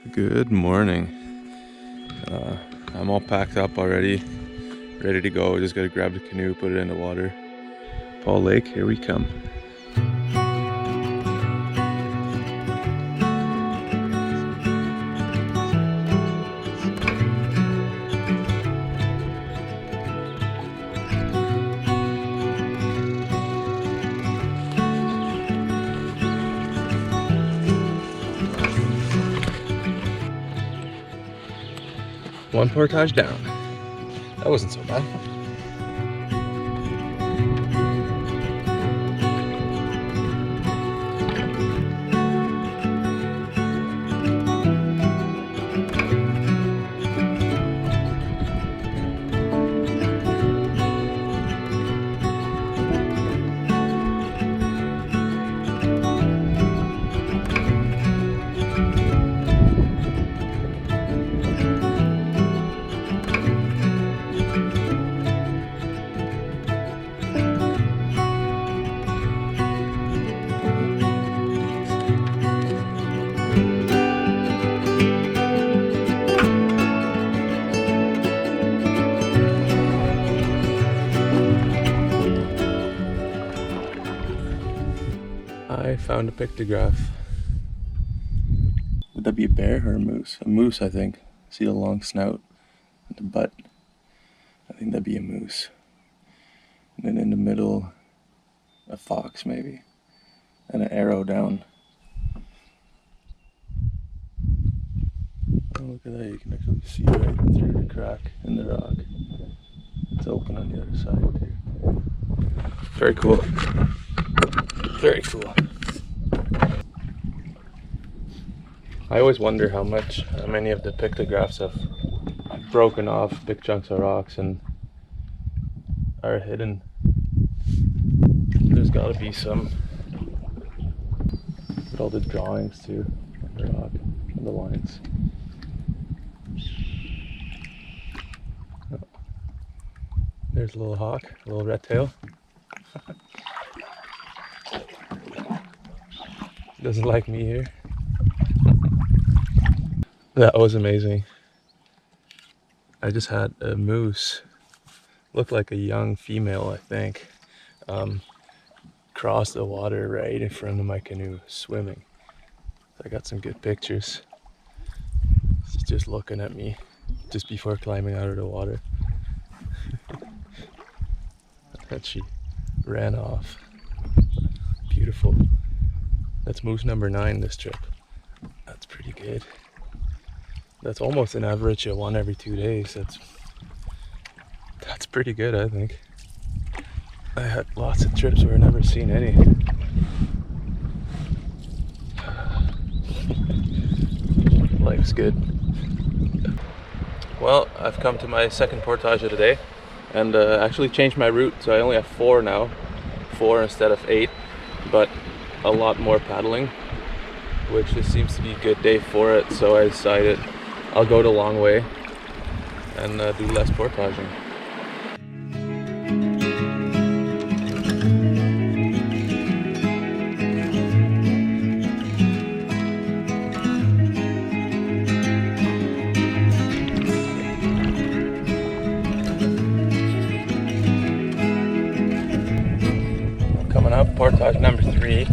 Good morning. I'm all packed up already, ready to go. Just gotta grab the canoe, put it in the water. Paull Lake, here we come. One portage down. That wasn't so bad. I found a pictograph. Would that be a bear or a moose? A moose, I think. See the long snout and the butt. I think that'd be a moose. And then in the middle, a fox maybe. And an arrow down. Oh, look at that, you can actually see right through the crack in the rock. It's open on the other side too. Very cool. Very cool. I always wonder how many of the pictographs have broken off big chunks of rocks and are hidden. There's gotta be some. Look at all the drawings too on the rock and the lines. Oh. There's a little hawk, a little red tail. Doesn't like me here. That was amazing. I just had a moose, looked like a young female, I think, cross the water right in front of my canoe, swimming. I got some good pictures. She's just looking at me just before climbing out of the water. And she ran off. Beautiful. That's moose number 9 this trip. That's pretty good. That's almost an average of 1 every 2 days. That's pretty good, I think. I had lots of trips where I never seen any. Life's good. Well, I've come to my second portage of the day and actually changed my route, so I only have 4 now. 4 instead of 8, but a lot more paddling, which this seems to be a good day for it, so I decided I'll go the long way and do less portaging. Coming up, portage number 3.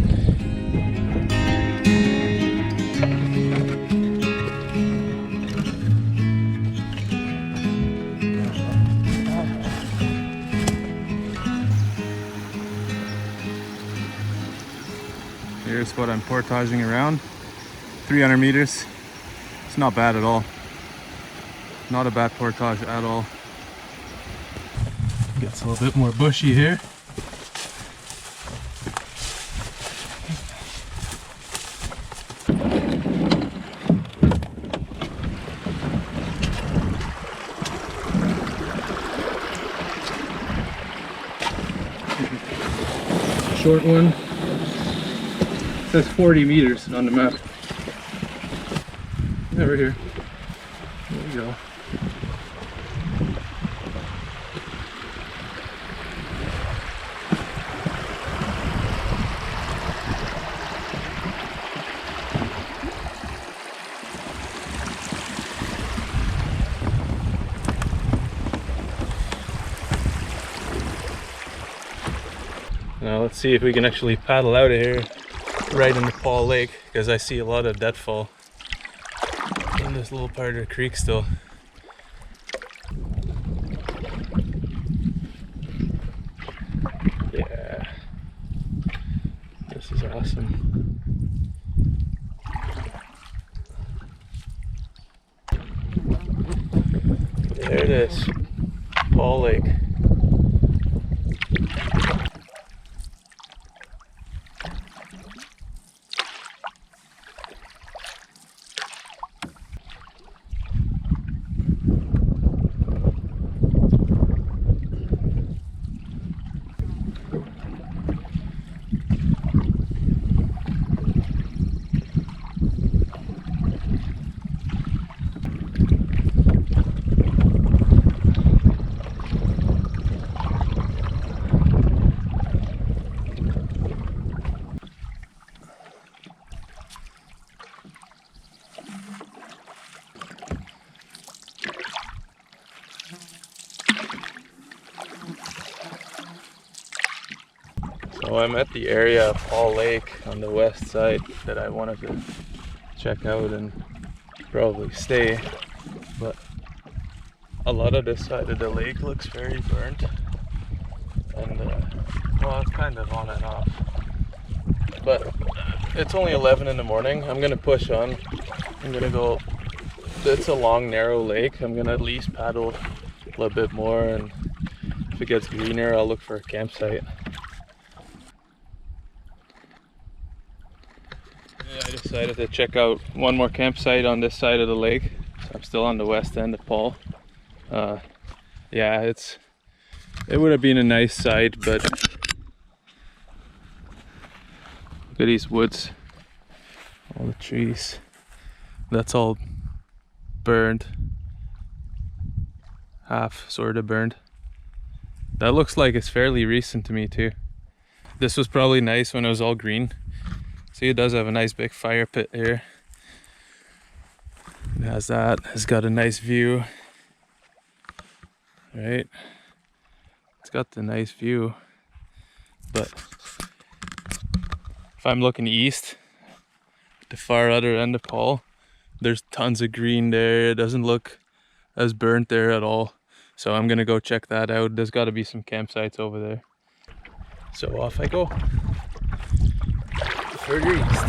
Here's what I'm portaging around. 300 meters. It's not bad at all. Not a bad portage at all. Gets a little bit more bushy here. Short one. It says 40 meters on the map. Over here. There we go. Let's see if we can actually paddle out of here right into Paull Lake, because I see a lot of deadfall in this little part of the creek still. Yeah, this is awesome. There it is, Paull Lake. So I'm at the area of Paull Lake on the west side that I wanted to check out and probably stay, but a lot of this side of the lake looks very burnt, and well, it's kind of on and off, but it's only 11 in the morning. I'm gonna push on. I'm gonna go. It's a long narrow lake. I'm gonna at least paddle a little bit more, and if it gets greener I'll look for a campsite. I decided to check out one more campsite on this side of the lake. So I'm still on the west end of Paull. Yeah, it would have been a nice site, but look at these woods, all the trees. That's all burned, half sort of burned. That looks like it's fairly recent to me too. This was probably nice when it was all green. See, it does have a nice big fire pit here. It has that. It's got a nice view. Right? It's got the nice view. But if I'm looking east, the far other end of Paull, there's tons of green there. It doesn't look as burnt there at all. So I'm gonna go check that out. There's gotta be some campsites over there. So off I go. Further east.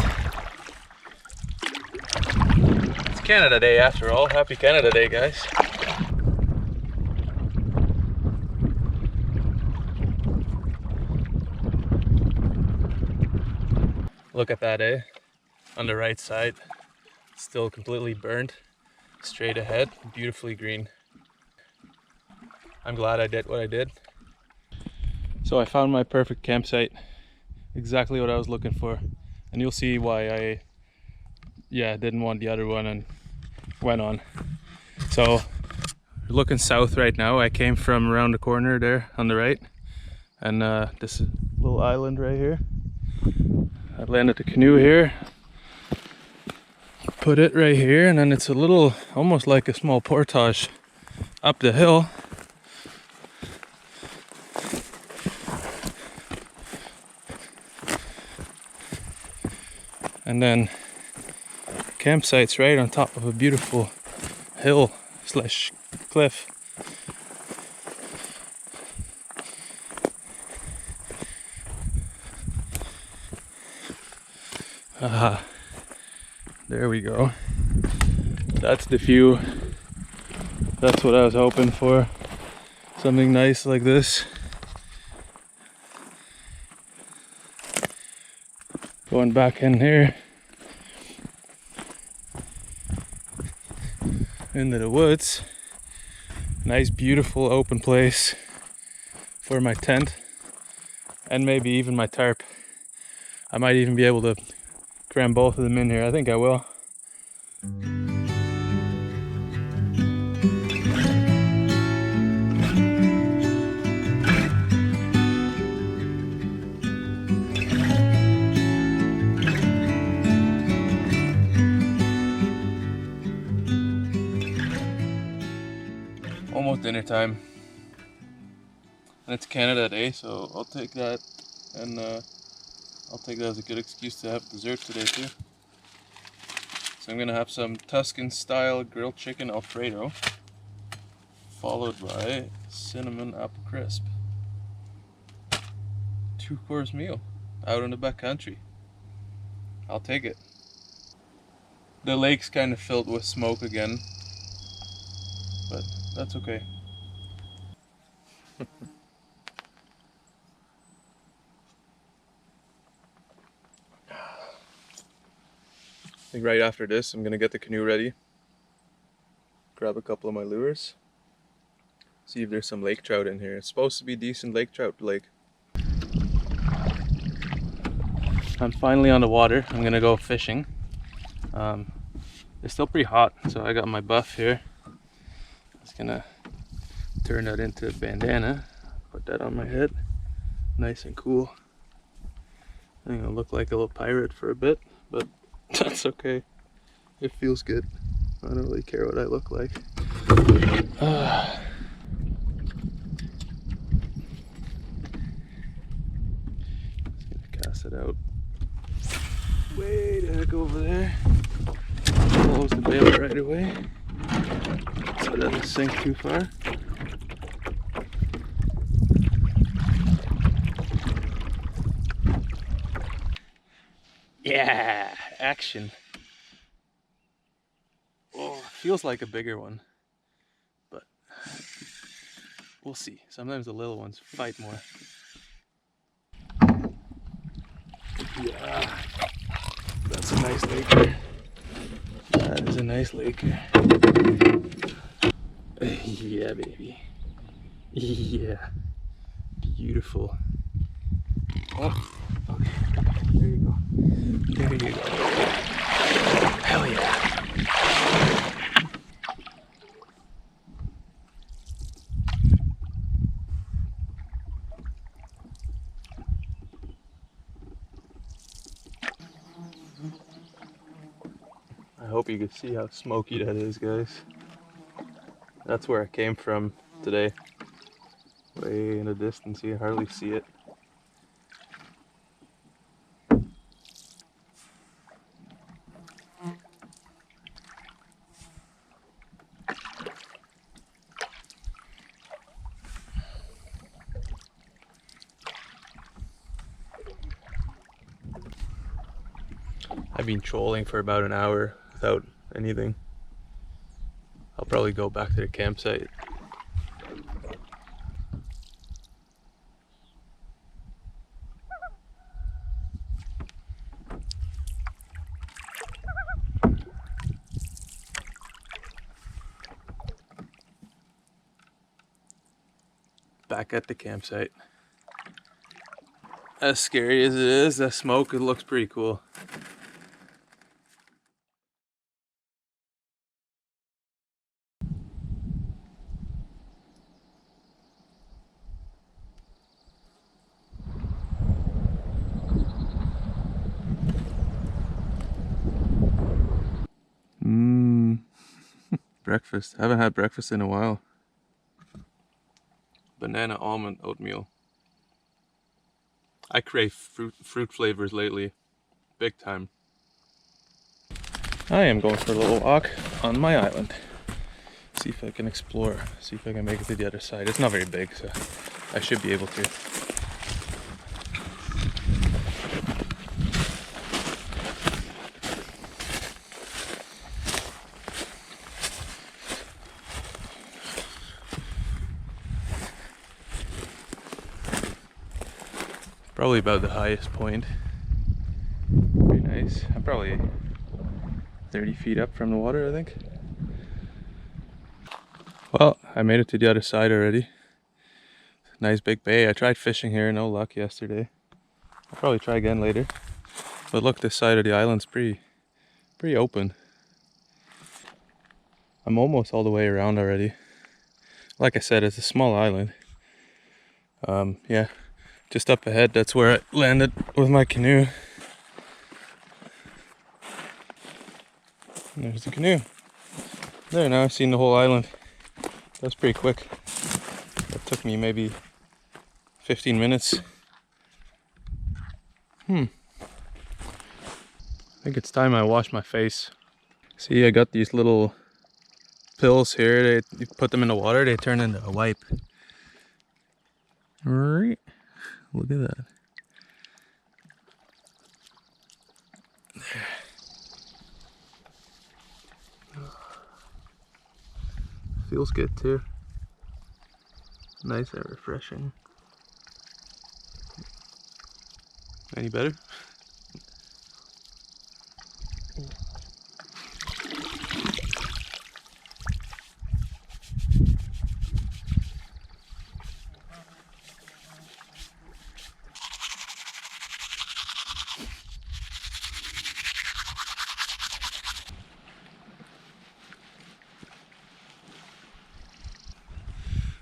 It's Canada Day after all. Happy Canada Day, guys. Look at that, eh? On the right side, still completely burned. Straight ahead, beautifully green. I'm glad I did what I did. So I found my perfect campsite. Exactly what I was looking for. And you'll see why I didn't want the other one and went on. So we're looking south right now. I came from around the corner there on the right, and this little island right here. I landed the canoe here, put it right here, and then it's a little, almost like a small portage up the hill. And then campsites right on top of a beautiful hill slash cliff. There we go. That's the view. That's what I was hoping for. Something nice like this. Going back in here into the woods. Nice, beautiful, open place for my tent and maybe even my tarp. I might even be able to cram both of them in here. I think I will. Almost dinner time, and it's Canada Day, so I'll take that and I'll take that as a good excuse to have dessert today too. So I'm gonna have some Tuscan style grilled chicken Alfredo, followed by cinnamon apple crisp. 2-course meal out in the backcountry. I'll take it. The lake's kind of filled with smoke again, but that's okay. I think right after this I'm gonna get the canoe ready, grab a couple of my lures, see if there's some lake trout in here. It's supposed to be decent lake trout lake. I'm finally on the water. I'm gonna go fishing. It's still pretty hot, so I got my buff here. Just gonna turn that into a bandana, put that on my head, nice and cool. I'm gonna look like a little pirate for a bit, but that's okay. It feels good. I don't really care what I look like. Just gonna cast it out way the heck over there. Close the bail right away so it doesn't sink too far. Yeah, action. Oh, feels like a bigger one, but we'll see. Sometimes the little ones fight more. Yeah, that's a nice laker. That is a nice laker. Yeah, baby. Yeah, beautiful. Oh, okay. There you go. There you go. Hell yeah. I hope you can see how smoky that is, guys. That's where I came from today. Way in the distance, you can hardly see it. I've been trolling for about an hour without anything. I'll probably go back to the campsite. Back at the campsite. As scary as it is, that smoke, it looks pretty cool. Breakfast. I haven't had breakfast in a while. Banana almond oatmeal. I crave fruit flavors lately. Big time. I am going for a little walk on my island. See if I can explore. See if I can make it to the other side. It's not very big, so I should be able to. Probably about the highest point. Very nice. I'm probably 30 feet up from the water, I think. Well, I made it to the other side already. Nice big bay. I tried fishing here, no luck yesterday. I'll probably try again later. But look, this side of the island's pretty open. I'm almost all the way around already. Like I said, it's a small island. Yeah. Just up ahead, that's where I landed with my canoe. And there's the canoe. There, now I've seen the whole island. That's pretty quick. That took me maybe 15 minutes. I think it's time I wash my face. See, I got these little pills here. You put them in the water, they turn into a wipe. Right. Look at that. There. Feels good too. Nice and refreshing. Any better?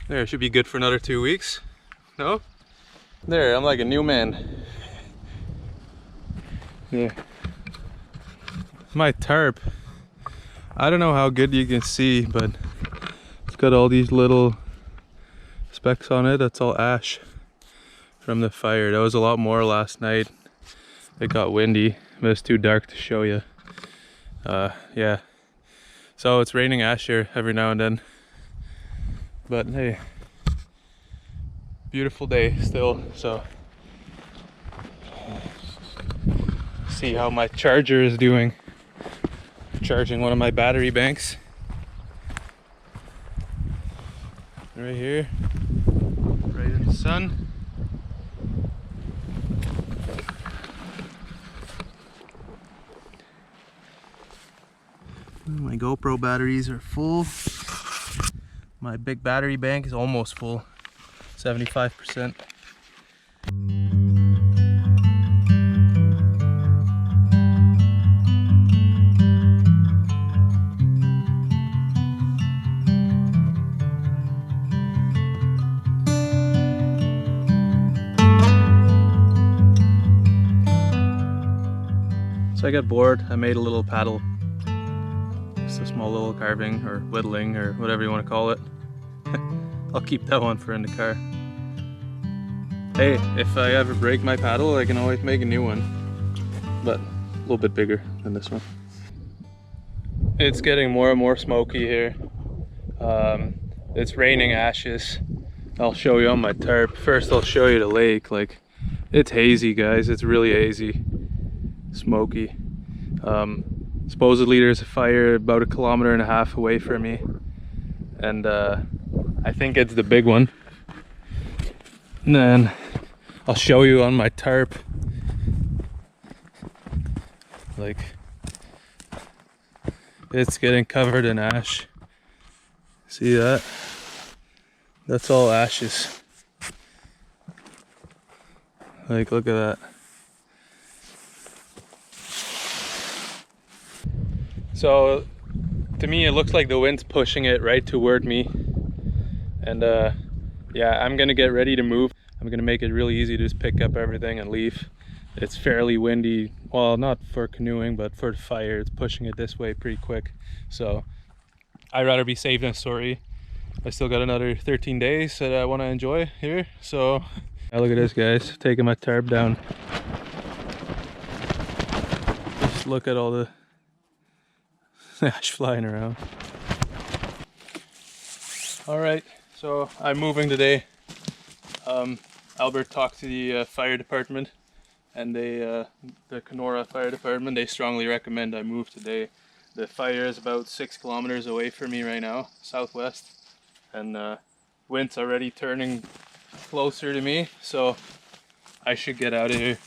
There, it should be good for another 2 weeks. No? There, I'm like a new man. Yeah. My tarp. I don't know how good you can see, but it's got all these little specks on it. That's all ash from the fire. There was a lot more last night. It got windy, but it's too dark to show you. Yeah. So it's raining ash here every now and then. But hey, beautiful day still, so see how my charger is doing. Charging one of my battery banks right here, right in the sun. My GoPro batteries are full. My big battery bank is almost full, 75%. So I got bored, I made a little paddle. Just a small little carving or whittling or whatever you want to call it. I'll keep that one for in the car. Hey, if I ever break my paddle, I can always make a new one. But a little bit bigger than this one. It's getting more and more smoky here. It's raining ashes. I'll show you on my tarp. First I'll show you the lake. Like, it's hazy, guys. It's really hazy. Smoky. Supposedly there's a fire about 1.5 kilometers away from me. And I think it's the big one. And then I'll show you on my tarp. Like, it's getting covered in ash. See that? That's all ashes. Like, look at that. So to me it looks like the wind's pushing it right toward me. And yeah, I'm gonna get ready to move. I'm gonna make it really easy to just pick up everything and leave. It's fairly windy, well, not for canoeing, but for the fire, it's pushing it this way pretty quick. So I'd rather be safe than sorry. I still got another 13 days that I want to enjoy here. So look at this, guys, taking my tarp down. Just look at all the ash flying around. All right, so I'm moving today. Albert talked to the fire department, and the CANOE fire department, they strongly recommend I move today. The fire is about 6 kilometers away from me right now, southwest, and wind's already turning closer to me, so I should get out of here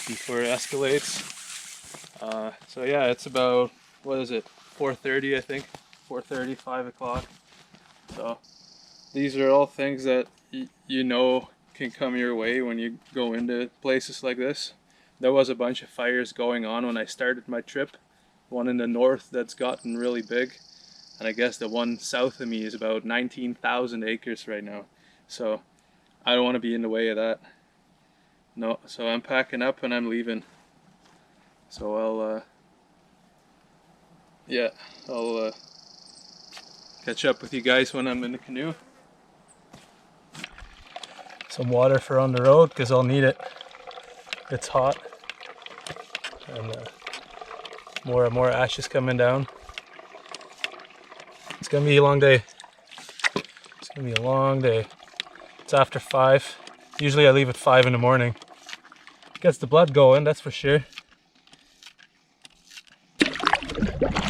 before it escalates. So yeah, it's about, what is it, 4:30 I think, 4:30, 5 o'clock. So these are all things that you know can come your way when you go into places like this. There was a bunch of fires going on when I started my trip. One in the north that's gotten really big, and I guess the one south of me is about 19,000 acres right now. So I don't want to be in the way of that. No, so I'm packing up and I'm leaving. So I'll catch up with you guys when I'm in the canoe. Some water for on the road, because I'll need it. It's hot, and more ashes coming down. It's gonna be a long day. It's gonna be a long day. It's after 5. Usually I leave at 5 in the morning. Gets the blood going, that's for sure.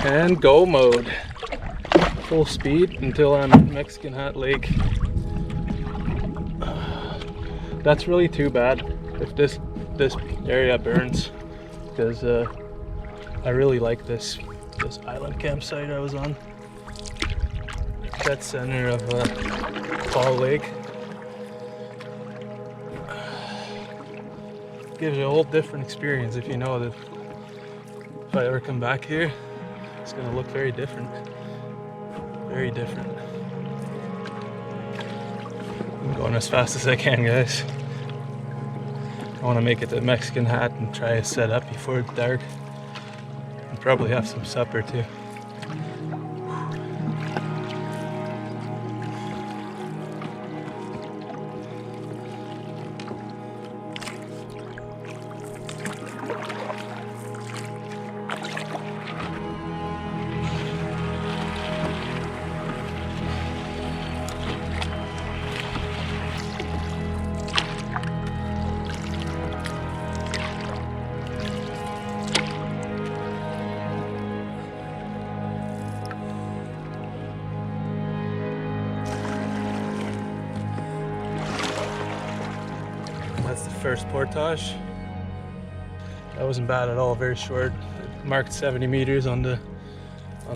And go mode. Full speed until I'm at Mexican Hat Lake. That's really too bad if this area burns, because I really like this island campsite I was on. Dead center of Paull Lake. Gives you a whole different experience if you know that if I ever come back here, it's gonna look very different. Very different. I'm going as fast as I can, guys. I want to make it to Mexican Hat and try to set up before it's dark. And probably have some supper too. That's the first portage. That wasn't bad at all, very short. It marked 70 meters on the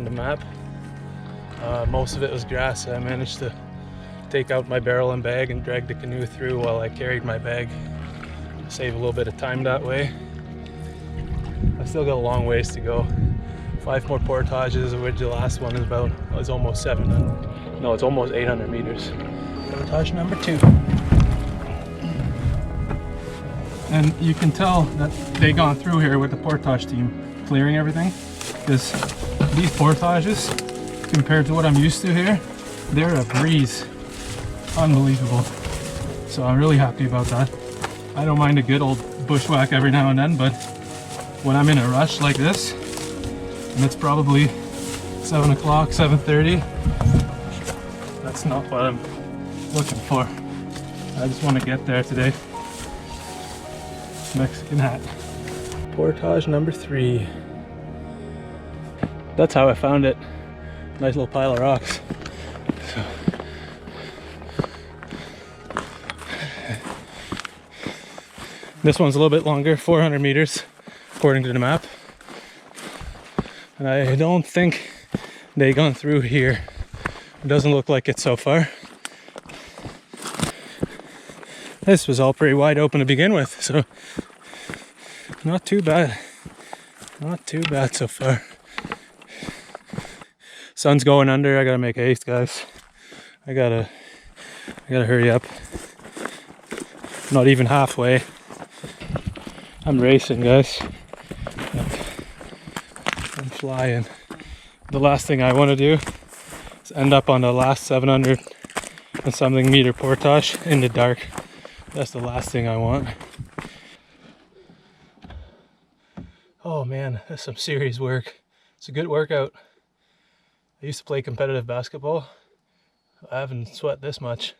map. Most of it was grass, so I managed to take out my barrel and bag and drag the canoe through while I carried my bag. Save a little bit of time that way. I've still got a long ways to go. 5 more portages, of which the last one is almost 700. No, it's almost 800 meters. Portage number 2. And you can tell that they gone through here with the portage team clearing everything, because these portages, compared to what I'm used to here, they're a breeze. Unbelievable. So I'm really happy about that. I don't mind a good old bushwhack every now and then, but when I'm in a rush like this, and it's probably 7 o'clock, 7:30, that's not what I'm looking for. I just want to get there today. Mexican Hat. Portage number 3. That's how I found it. Nice little pile of rocks. So. This one's a little bit longer, 400 meters, according to the map. And I don't think they gone through here. It doesn't look like it so far. This was all pretty wide open to begin with, so not too bad. Not too bad so far. Sun's going under. I gotta make haste, guys. I gotta hurry up. Not even halfway. I'm racing, guys. I'm flying. The last thing I want to do is end up on the last 700 and something meter portage in the dark. That's the last thing I want. Oh man, that's some serious work. It's a good workout. I used to play competitive basketball. I haven't sweat this much.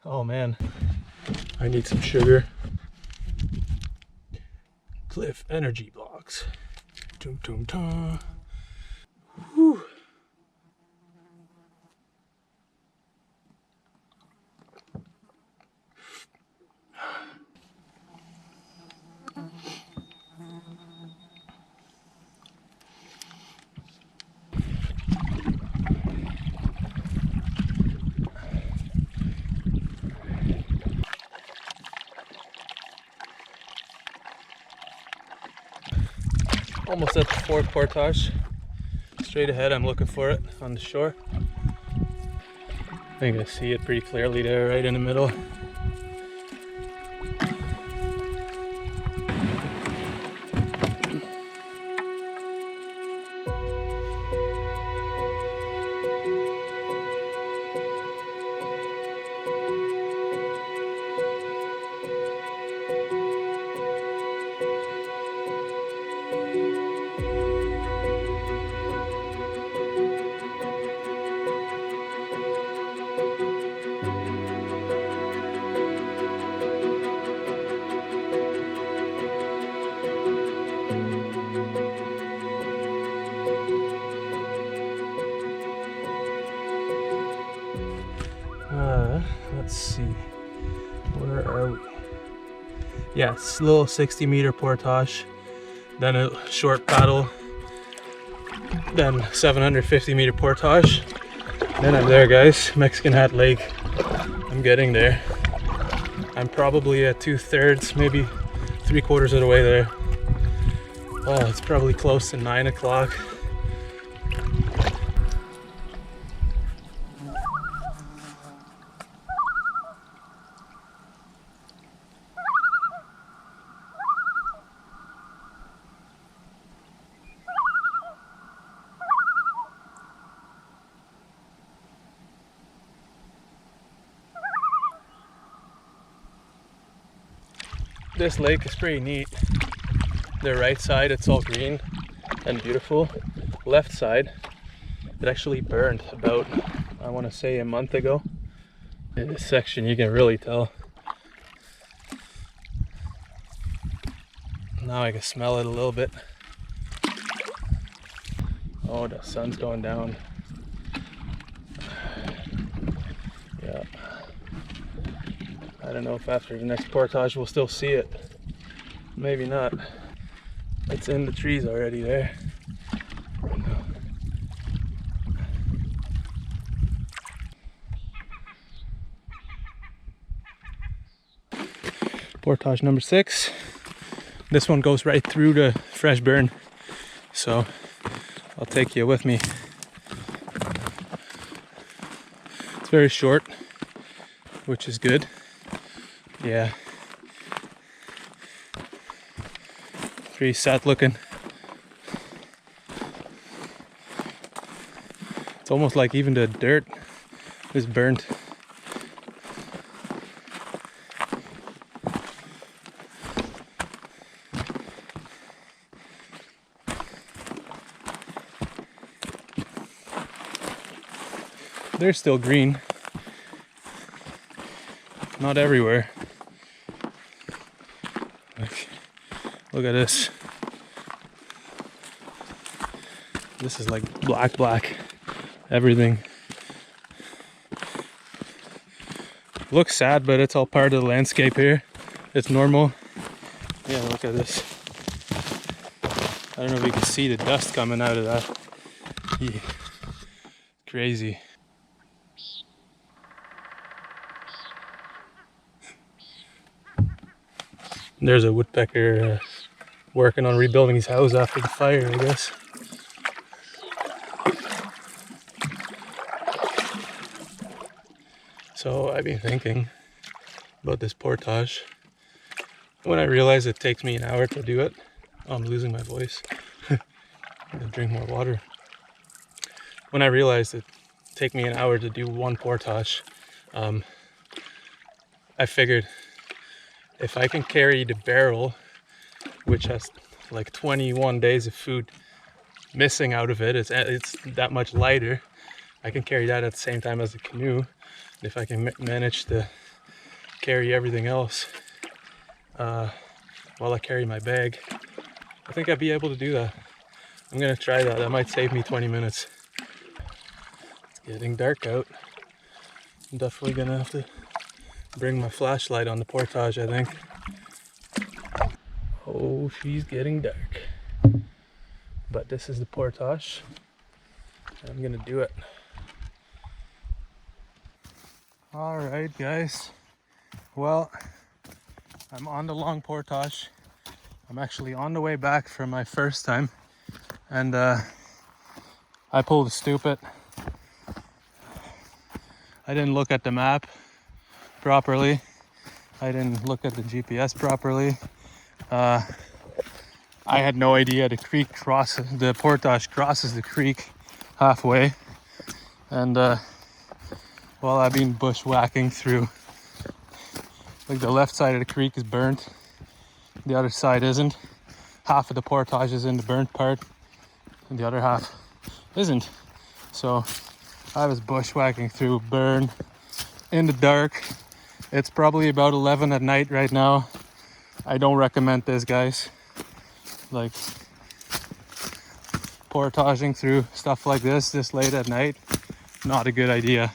Oh man. I need some sugar. Cliff energy blocks. Tum tum tum. Whew. Almost at the 4th portage. Straight ahead, I'm looking for it on the shore. I think I see it pretty clearly there, right in the middle. Yeah, it's a little 60-meter portage, then a short paddle, then 750-meter portage. Then I'm there, guys. Mexican Hat Lake. I'm getting there. I'm probably at 2/3, maybe 3/4 of the way there. Oh, it's probably close to 9 o'clock. This lake is pretty neat. The right side, it's all green and beautiful. Left side, it actually burned about, I want to say, a month ago. In this section, you can really tell. Now I can smell it a little bit. Oh, the sun's going down. Yeah. I don't know if after the next portage we'll still see it. Maybe not. It's in the trees already there. Portage number 6. This one goes right through the fresh burn, so I'll take you with me. It's very short, which is good. Yeah. Pretty sad looking. It's almost like even the dirt is burnt. They're still green. Not everywhere. Look at this. This is like black. Everything. Looks sad, but it's all part of the landscape here. It's normal. Yeah, look at this. I don't know if you can see the dust coming out of that. Yeah. Crazy. There's a woodpecker working on rebuilding his house after the fire, I guess. So I've been thinking about this portage. When I realized it takes me an hour to do it, oh, I'm losing my voice. I'm gonna drink more water. When I realized it take me an hour to do one portage, I figured if I can carry the barrel, which has like 21 days of food missing out of it, it's that much lighter. I can carry that at the same time as the canoe. And if I can manage to carry everything else while I carry my bag, I think I'd be able to do that. I'm gonna try that. That might save me 20 minutes. It's getting dark out. I'm definitely gonna have to bring my flashlight on the portage, I think. Oh, she's getting dark. But this is the portage. I'm gonna do it. Alright, guys. Well, I'm on the long portage. I'm actually on the way back from my first time. And I pulled a stupid. I didn't look at the map properly. I didn't look at the GPS properly. I had no idea the portage crosses the creek halfway. And well, I've been bushwhacking through. Like the left side of the creek is burnt. The other side isn't. Half of the portage is in the burnt part and the other half isn't. So I was bushwhacking through burn in the dark. It's probably about 11 at night right now. I don't recommend this, guys. Like, portaging through stuff like this late at night, not a good idea.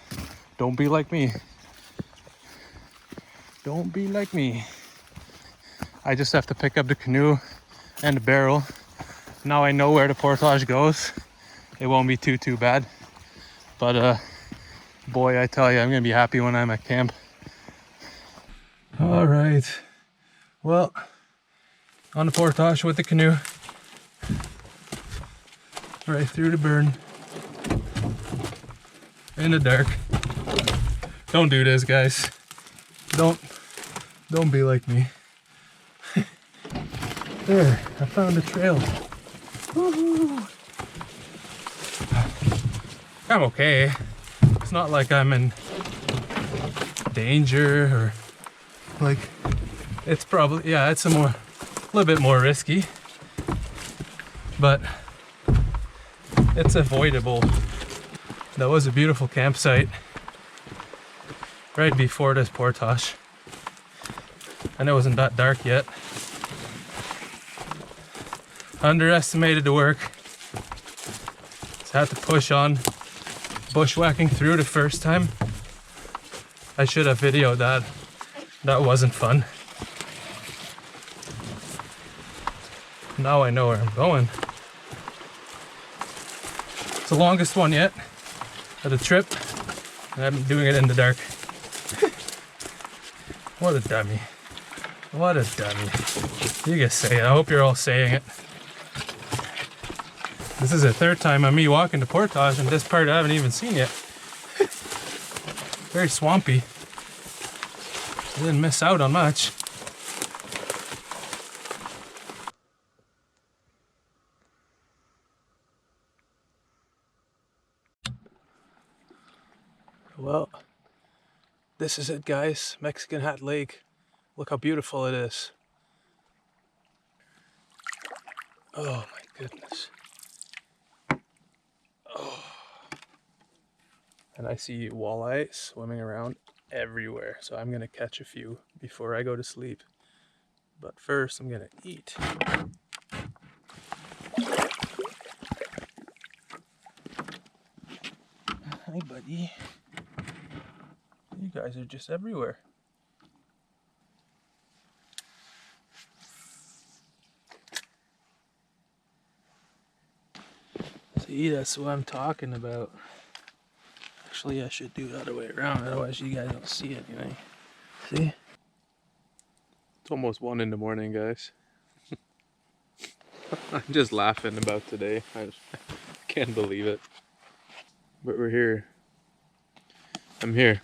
Don't be like me. Don't be like me. I just have to pick up the canoe and the barrel. Now I know where the portage goes. It won't be too bad. But boy, I tell you, I'm gonna be happy when I'm at camp. All right, well, on the portage with the canoe, right through the burn, in the dark. Don't do this, guys. Don't be like me. There, I found a trail. Woo-hoo. I'm okay. It's not like I'm in danger or like, it's probably, yeah, it's a little bit more risky, but it's avoidable. That was a beautiful campsite right before this portage, and it wasn't that dark yet. Underestimated the work. So I had to push on bushwhacking through the first time. I should have videoed that. That wasn't fun. Now I know where I'm going. It's the longest one yet of the trip, and I'm doing it in the dark. What a dummy. What a dummy. You can say it. I hope you're all saying it. This is the third time of me walking the portage, and this part I haven't even seen yet. Very swampy. I didn't miss out on much. Well, this is it, guys. Mexican Hat Lake. Look how beautiful it is. Oh my goodness. Oh. And I see walleye swimming around everywhere, so I'm gonna catch a few before I go to sleep. But first, I'm gonna eat. Hi, buddy. You guys are just everywhere. See, that's what I'm talking about. Actually, I should do the other way around, otherwise you guys don't see anything. See? It's almost 1 in the morning, guys. I'm just laughing about today. I can't believe it. But we're here. I'm here.